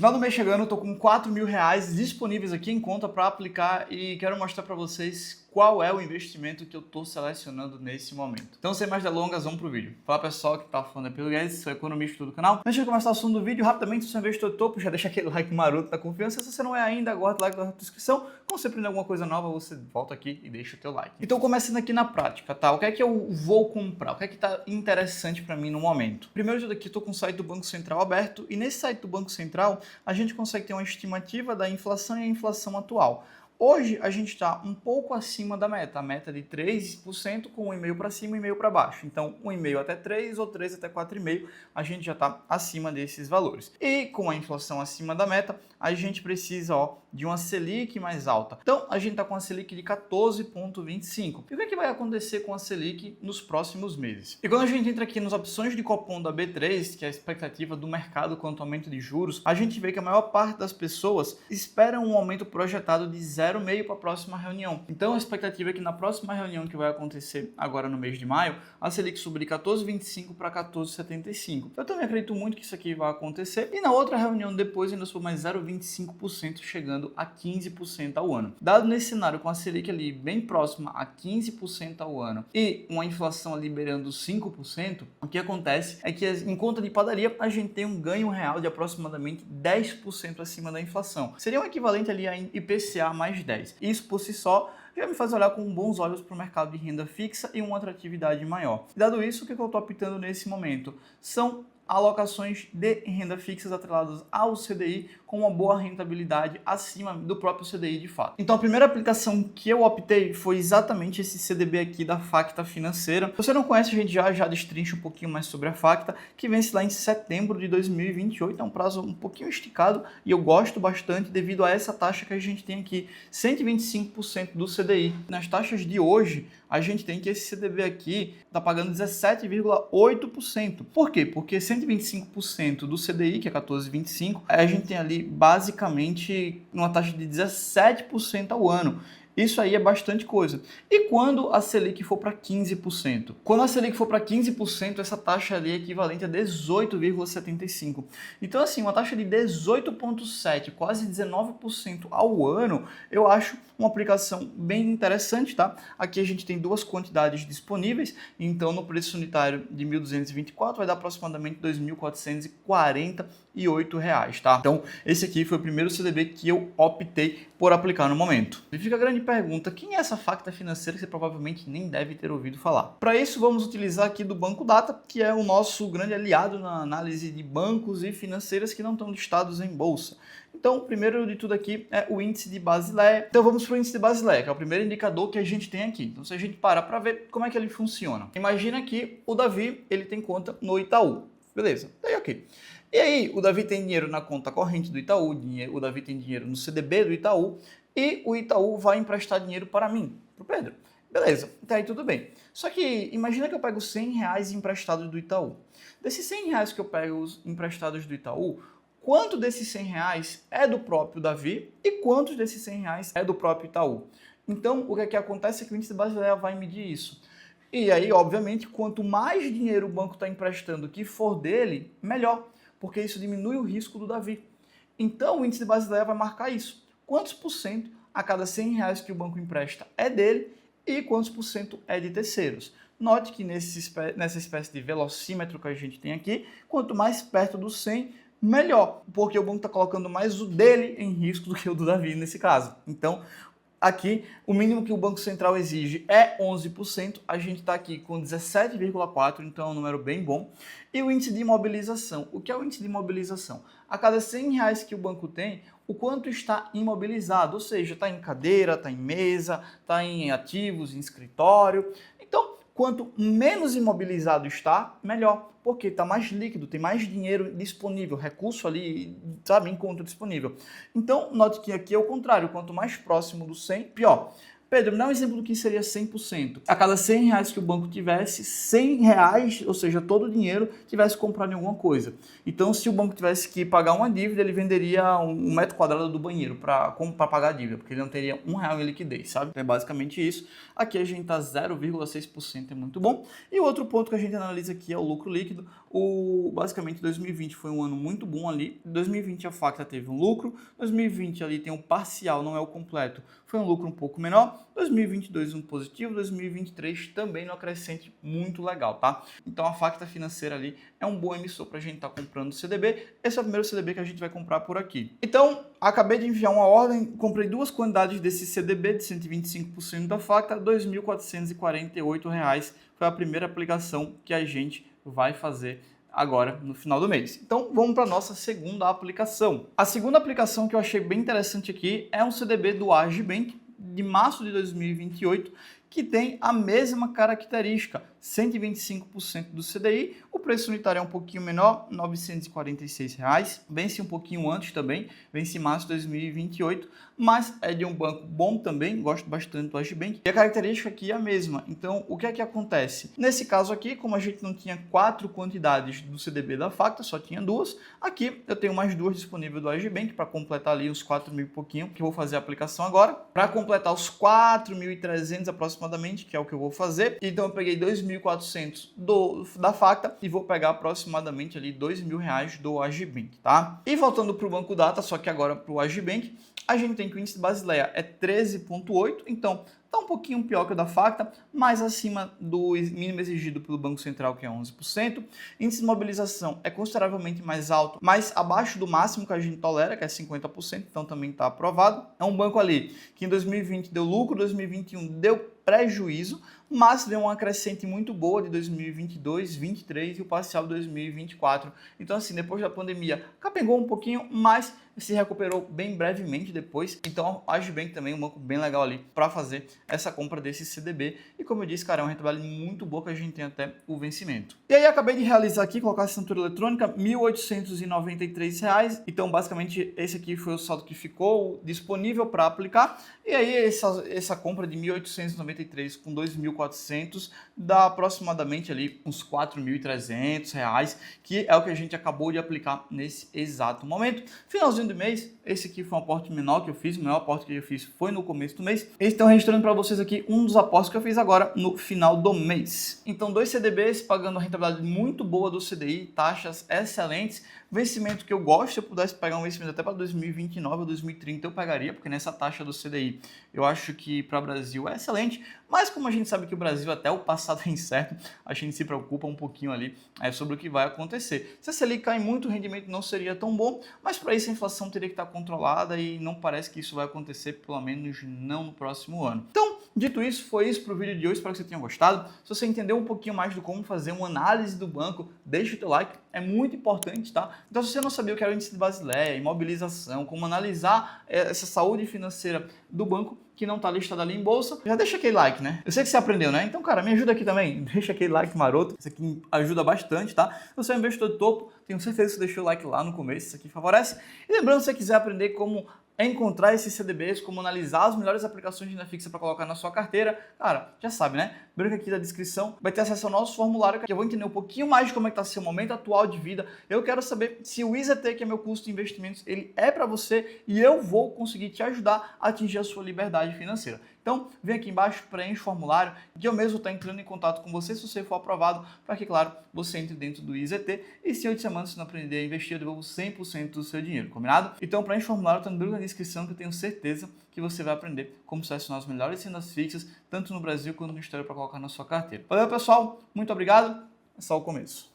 Final do mês chegando, eu tô com R$ 4.000 disponíveis aqui em conta para aplicar e quero mostrar para vocês qual é o investimento que eu estou selecionando nesse momento. Então, sem mais delongas, vamos pro vídeo. Fala pessoal que tá falando pelo Guedes, sou economista do canal. Antes de começar o assunto do vídeo, rapidamente, se você é um investidor topo, já deixa aquele like maroto da confiança. Se você não é ainda, aguarda o like da descrição. Como você aprender alguma coisa nova, você volta aqui e deixa o teu like. Então, começando aqui na prática, tá? O que é que eu vou comprar? O que é que tá interessante para mim no momento? Primeiro de tudo aqui, eu tô com o site do Banco Central aberto e nesse site do Banco Central, a gente consegue ter uma estimativa da inflação e a inflação atual. Hoje a gente está um pouco acima da meta, a meta de 3% com 1,5 para cima e 1,5 para baixo. Então 1,5 até 3 ou 3 até 4,5, a gente já está acima desses valores. E com a inflação acima da meta, a gente precisa de uma Selic mais alta. Então a gente está com a Selic de 14,25. E o que é que vai acontecer com a Selic nos próximos meses? E quando a gente entra aqui nas opções de Copom da B3, que é a expectativa do mercado quanto ao aumento de juros, a gente vê que a maior parte das pessoas espera um aumento projetado de 0,5 para a próxima reunião. Então a expectativa é que na próxima reunião que vai acontecer agora no mês de maio, a Selic suba de 14,25 para 14,75. Eu também acredito muito que isso aqui vai acontecer e na outra reunião depois ainda suba mais 0,25%, chegando a 15% ao ano. Dado nesse cenário com a Selic ali bem próxima a 15% ao ano e uma inflação ali beirando 5%, o que acontece é que em conta de padaria a gente tem um ganho real de aproximadamente 10% acima da inflação. Seria um equivalente ali a IPCA mais 10. Isso por si só já me faz olhar com bons olhos para o mercado de renda fixa e uma atratividade maior. Dado isso, o que eu estou optando nesse momento? São alocações de renda fixas atreladas ao CDI com uma boa rentabilidade acima do próprio CDI de fato. Então a primeira aplicação que eu optei foi exatamente esse CDB aqui da Facta Financeira. Se você não conhece, a gente já destrincha um pouquinho mais sobre a Facta, que vence lá em setembro de 2028, é um prazo um pouquinho esticado e eu gosto bastante devido a essa taxa que a gente tem aqui, 125% do CDI. Nas taxas de hoje, a gente tem que esse CDB aqui está pagando 17,8%. Por quê? Porque 125% do CDI, que é 14,25, a gente tem ali basicamente uma taxa de 17% ao ano. Isso aí é bastante coisa. E quando a Selic for para 15%? Quando a Selic for para 15%, essa taxa ali é equivalente a 18,75%. Então, assim, uma taxa de 18,7%, quase 19% ao ano, eu acho uma aplicação bem interessante, tá? Aqui a gente tem duas quantidades disponíveis, então no preço unitário de 1.224 vai dar aproximadamente R$ 2.448, tá? Então, esse aqui foi o primeiro CDB que eu optei por aplicar no momento. E fica a grande pergunta, quem é essa Facta Financeira que você provavelmente nem deve ter ouvido falar? Para isso, vamos utilizar aqui do Banco Data, que é o nosso grande aliado na análise de bancos e financeiras que não estão listados em bolsa. Então, o primeiro de tudo aqui é o índice de Basileia. Então, vamos para o índice de Basileia, que é o primeiro indicador que a gente tem aqui. Então, se a gente parar para ver como é que ele funciona. Imagina que o Davi, ele tem conta no Itaú. Beleza, daí ok. E aí, o Davi tem dinheiro na conta corrente do Itaú, o Davi tem dinheiro no CDB do Itaú, e o Itaú vai emprestar dinheiro para mim, para o Pedro. Beleza, até aí tudo bem. Só que imagina que eu pego R$ 100 emprestados do Itaú. Desses R$ 100 que eu pego emprestados do Itaú, quanto desses R$ 100 é do próprio Davi e quantos desses R$ 100 é do próprio Itaú? Então, o que é que acontece é que o índice brasileiro vai medir isso. E aí, obviamente, quanto mais dinheiro o banco está emprestando que for dele, melhor, porque isso diminui o risco do Davi. Então, o índice brasileiro vai marcar isso. Quantos por cento a cada R$ 100 que o banco empresta é dele e quantos por cento é de terceiros. Note que nessa espécie de velocímetro que a gente tem aqui, quanto mais perto do 100, melhor, porque o banco está colocando mais o dele em risco do que o do Davi nesse caso. Então, aqui, o mínimo que o Banco Central exige é 11%, a gente está aqui com 17,4%, então é um número bem bom. E o índice de imobilização. O que é o índice de imobilização? A cada R$ 100 que o banco tem, o quanto está imobilizado, ou seja, está em cadeira, está em mesa, está em ativos, em escritório. Então, quanto menos imobilizado está, melhor, porque está mais líquido, tem mais dinheiro disponível, recurso ali, sabe, em conta disponível. Então, note que aqui é o contrário, quanto mais próximo do 100, pior. Pedro, me dá um exemplo do que seria 100%. A cada R$ 100 que o banco tivesse, R$ 100, ou seja, todo o dinheiro, tivesse comprado em alguma coisa. Então, se o banco tivesse que pagar uma dívida, ele venderia um metro quadrado do banheiro para pagar a dívida, porque ele não teria R$ 1 em liquidez, sabe? Então, é basicamente isso. Aqui a gente está 0,6%, é muito bom. E o outro ponto que a gente analisa aqui é o lucro líquido, Basicamente 2020 foi um ano muito bom ali. 2020 a Facta teve um lucro, 2020 ali tem um parcial, não é o completo, foi um lucro um pouco menor. 2022 um positivo, 2023 também no acrescente muito legal, tá? Então a Facta Financeira ali é um bom emissor para a gente estar comprando CDB. Esse é o primeiro CDB que a gente vai comprar por aqui. Então, acabei de enviar uma ordem, comprei 2 quantidades desse CDB de 125% da Facta, R$ 2.448. Foi a primeira aplicação que a gente vai fazer agora no final do mês. Então vamos para a nossa segunda aplicação. A segunda aplicação que eu achei bem interessante aqui é um CDB do Agibank de março de 2028, que tem a mesma característica, 125% do CDI, o preço unitário é um pouquinho menor, R$ 946, vence um pouquinho antes também, vence em março de 2028, mas é de um banco bom também, gosto bastante do Agibank, e a característica aqui é a mesma. Então, o que é que acontece? Nesse caso aqui, como a gente não tinha 4 quantidades do CDB da Facta, só tinha 2, aqui eu tenho mais 2 disponíveis do Agibank para completar ali os 4.000 e pouquinho, que eu vou fazer a aplicação agora, para completar os 4.300 aproximadamente, que é o que eu vou fazer. Então eu peguei 2.400 da Facta e vou pegar aproximadamente ali R$ 2.000 do Agibank, tá? E voltando para o Banco Data, só que agora para o Agibank, a gente tem que o índice de Basileia é 13,8, então está um pouquinho pior que o da Facta, mas acima do mínimo exigido pelo Banco Central, que é 11%. Índice de mobilização é consideravelmente mais alto, mas abaixo do máximo que a gente tolera, que é 50%, então também está aprovado. É um banco ali que em 2020 deu lucro, 2021 deu prejuízo, mas deu uma crescente muito boa de 2022, 2023 e o parcial de 2024. Então assim, depois da pandemia, capengou um pouquinho, mas se recuperou bem brevemente depois. Então a Agibank também é um banco bem legal ali para fazer essa compra desse CDB. E como eu disse, cara, é uma rentabilidade muito boa que a gente tem até o vencimento. E aí acabei de realizar aqui, colocar a assinatura eletrônica, R$ 1.893. Então basicamente esse aqui foi o saldo que ficou disponível para aplicar. E aí essa compra de 1.893 com 2.400 dá aproximadamente ali uns R$ 4.300, que é o que a gente acabou de aplicar nesse exato momento. Finalzinho do mês, esse aqui foi um aporte menor que eu fiz, o maior aporte que eu fiz foi no começo do mês. Estão registrando para vocês aqui um dos aportes que eu fiz agora no final do mês. Então 2 CDBs pagando uma rentabilidade muito boa do CDI, taxas excelentes, vencimento que eu gosto. Se eu pudesse pegar um vencimento até para 2029 ou 2030 eu pegaria, porque nessa taxa do CDI eu acho que para o Brasil é excelente, mas como a gente sabe que o Brasil até o passado é incerto, a gente se preocupa um pouquinho ali sobre o que vai acontecer. Se a Selic cair muito, o rendimento não seria tão bom, mas para isso a inflação teria que estar controlada e não parece que isso vai acontecer, pelo menos não no próximo ano. Então, dito isso, foi isso para o vídeo de hoje, espero que você tenha gostado. Se você entendeu um pouquinho mais de como fazer uma análise do banco, deixa o teu like, é muito importante, tá? Então, se você não sabia o que era o índice de Basileia, imobilização, como analisar essa saúde financeira do banco, que não está listado ali em bolsa, já deixa aquele like, né? Eu sei que você aprendeu, né? Então, cara, me ajuda aqui também. Deixa aquele like maroto. Isso aqui ajuda bastante, tá? Se você é um investidor de topo, tenho certeza que você deixou o like lá no começo. Isso aqui favorece. E lembrando, se você quiser aprender como encontrar esses CDBs, como analisar as melhores aplicações de renda fixa para colocar na sua carteira, cara, já sabe, né? Brinca aqui da descrição, vai ter acesso ao nosso formulário, que eu vou entender um pouquinho mais de como é que está seu momento atual de vida. Eu quero saber se o EasyT, que é meu curso de investimentos, ele é para você e eu vou conseguir te ajudar a atingir a sua liberdade financeira. Então, vem aqui embaixo, preenche o formulário, que eu mesmo estou entrando em contato com você, se você for aprovado, para que, claro, você entre dentro do EasyT. E se em 8 semanas você não aprender a investir, eu devolvo 100% do seu dinheiro, combinado? Então, preenche o formulário, está no link na descrição, que eu tenho certeza que você vai aprender como selecionar as melhores rendas fixas, tanto no Brasil quanto no exterior, para colocar na sua carteira. Valeu, pessoal, muito obrigado, é só o começo.